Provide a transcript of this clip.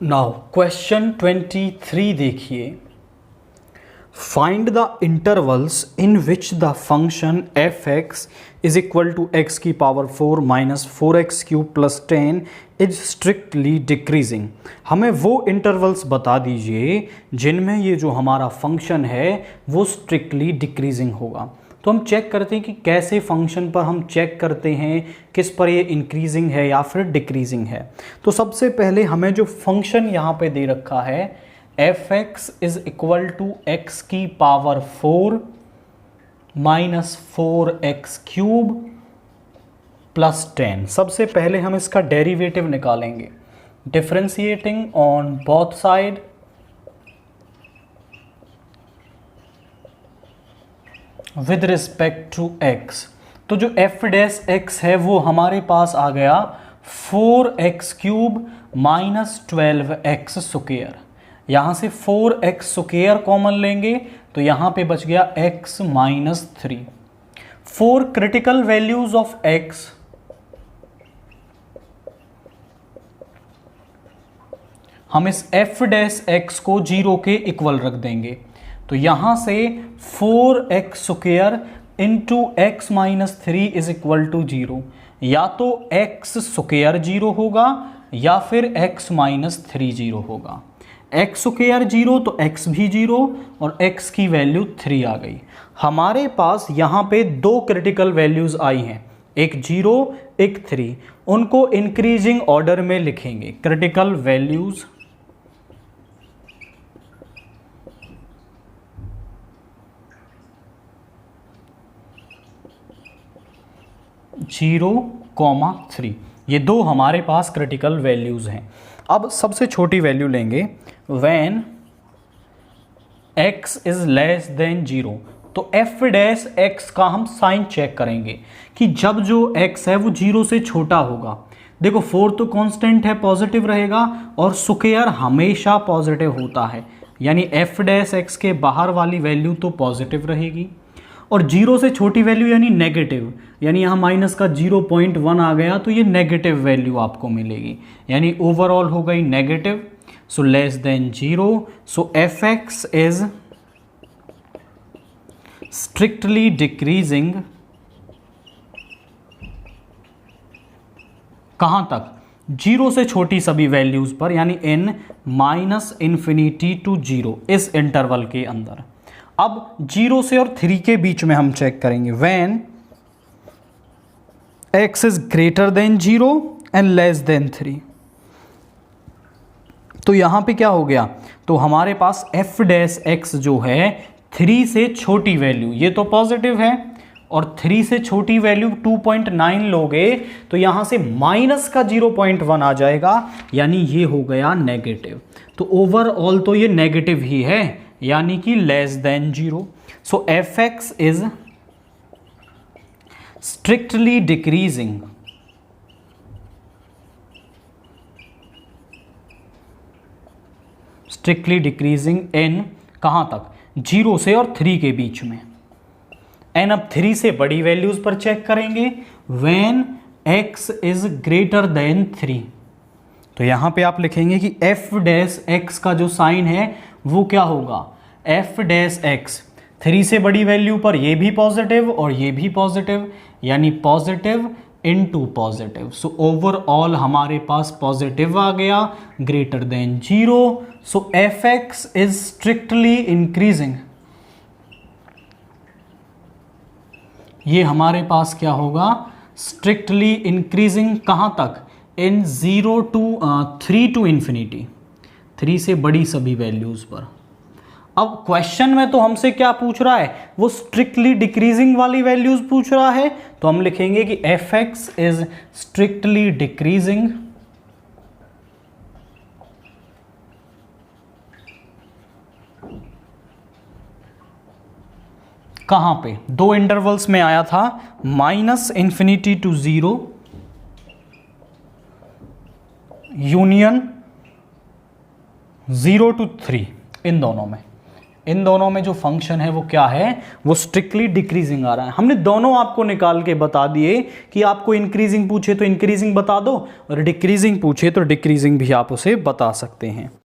Now question 23 देखिए। Find the intervals in which the function f x is equal to x की power 4 minus 4x cube plus 10 is strictly decreasing. हमें वो intervals बता दीजिए जिनमें ये जो हमारा फंक्शन है वो स्ट्रिक्टली डिक्रीजिंग होगा। तो हम चेक करते हैं कि कैसे फंक्शन पर हम चेक करते हैं किस पर ये इंक्रीजिंग है या फिर डिक्रीजिंग है। तो सबसे पहले हमें जो फंक्शन यहाँ पे दे रखा है f x is equal to x की power 4 minus 4x cube plus 10। सबसे पहले हम इसका डेरिवेटिव निकालेंगे, differentiating on both side with respect to x। तो जो एफ डैश एक्स है वो हमारे पास आ गया 4x cube minus 12x square. यहाँ से 4x स्क्वायर कॉमन लेंगे तो यहाँ पे बच गया x minus 3। 4 critical values of x हम इस एफ डैश एक्स को 0 के इक्वल रख देंगे। तो यहां से 4x square into x minus 3 is equal to 0। या तो x स्क्वायर 0 होगा या फिर x माइनस 3 0 होगा। x स्क्वायर 0 तो x भी 0 और x की वैल्यू 3 आ गई। हमारे पास यहाँ पे दो क्रिटिकल वैल्यूज आई हैं, एक 0 एक 3। उनको इंक्रीजिंग ऑर्डर में लिखेंगे। क्रिटिकल वैल्यूज 0,3, ये दो हमारे पास क्रिटिकल वैल्यूज हैं। अब सबसे छोटी वैल्यू लेंगे when x is less than 0। तो एफ डैश एक्स का हम साइन चेक करेंगे कि जब जो x है वो 0 से छोटा होगा। देखो 4 तो कांस्टेंट है, पॉजिटिव रहेगा, और स्क्वायर हमेशा पॉजिटिव होता है, यानी एफ डैश एक्स के बाहर वाली वैल्यू तो पॉजिटिव रहेगी। और 0 से छोटी वैल्यू यानी नेगेटिव, यानी यहाँ माइनस का 0.1 आ गया तो ये नेगेटिव वैल्यू आपको मिलेगी, यानी ओवरऑल हो गई negative. So less than 0। So F x is strictly decreasing कहां तक? 0 से छोटी सभी वैल्यूज पर, यानी इन माइनस इन्फिनिटी टू 0 इस इंटरवल के अंदर। अब 0 से और 3 के बीच में हम चेक करेंगे when x is greater than 0 and less than 3। तो यहां पे क्या हो गया? तो हमारे पास f डैश x जो है 3 से छोटी वैल्यू, ये तो पॉजिटिव है, और 3 से छोटी वैल्यू 2.9 लोगे तो यहां से माइनस का 0.1 आ जाएगा, यानी ये हो गया नेगेटिव। तो ओवरऑल तो ये नेगेटिव ही है, यानी कि less than 0। So F x is strictly decreasing in कहां तक? 0 से और 3 के बीच में। एंड अब 3 से बड़ी वैल्यूज पर चेक करेंगे when x is greater than 3। तो यहां पे आप लिखेंगे कि एफ डैश एक्स का जो साइन है वो क्या होगा? एफ डैश एक्स 3 से बड़ी वैल्यू पर ये भी पॉजिटिव और ये भी पॉजिटिव, यानी positive into positive. So overall हमारे पास पॉजिटिव आ गया, greater than 0। So F x is strictly increasing. ये हमारे पास क्या होगा? स्ट्रिक्टली इंक्रीजिंग कहां तक? इन 0 टू 3 टू इंफिनिटी, 3 से बड़ी सभी वैल्यूज पर। अब क्वेश्चन में तो हमसे क्या पूछ रहा है? वो स्ट्रिक्टली डिक्रीजिंग वाली वैल्यूज पूछ रहा है, तो हम लिखेंगे कि f x is strictly decreasing कहां पे? दो इंटरवल्स में आया था, minus infinity to 0 union 0 to 3, इन दोनों में। इन दोनों में जो फंक्शन है वो क्या है, वो स्ट्रिक्टली डिक्रीजिंग आ रहा है। हमने दोनों आपको निकाल के बता दिए कि आपको इंक्रीजिंग पूछे तो इंक्रीजिंग बता दो और डिक्रीजिंग पूछे तो डिक्रीजिंग भी आप उसे बता सकते हैं।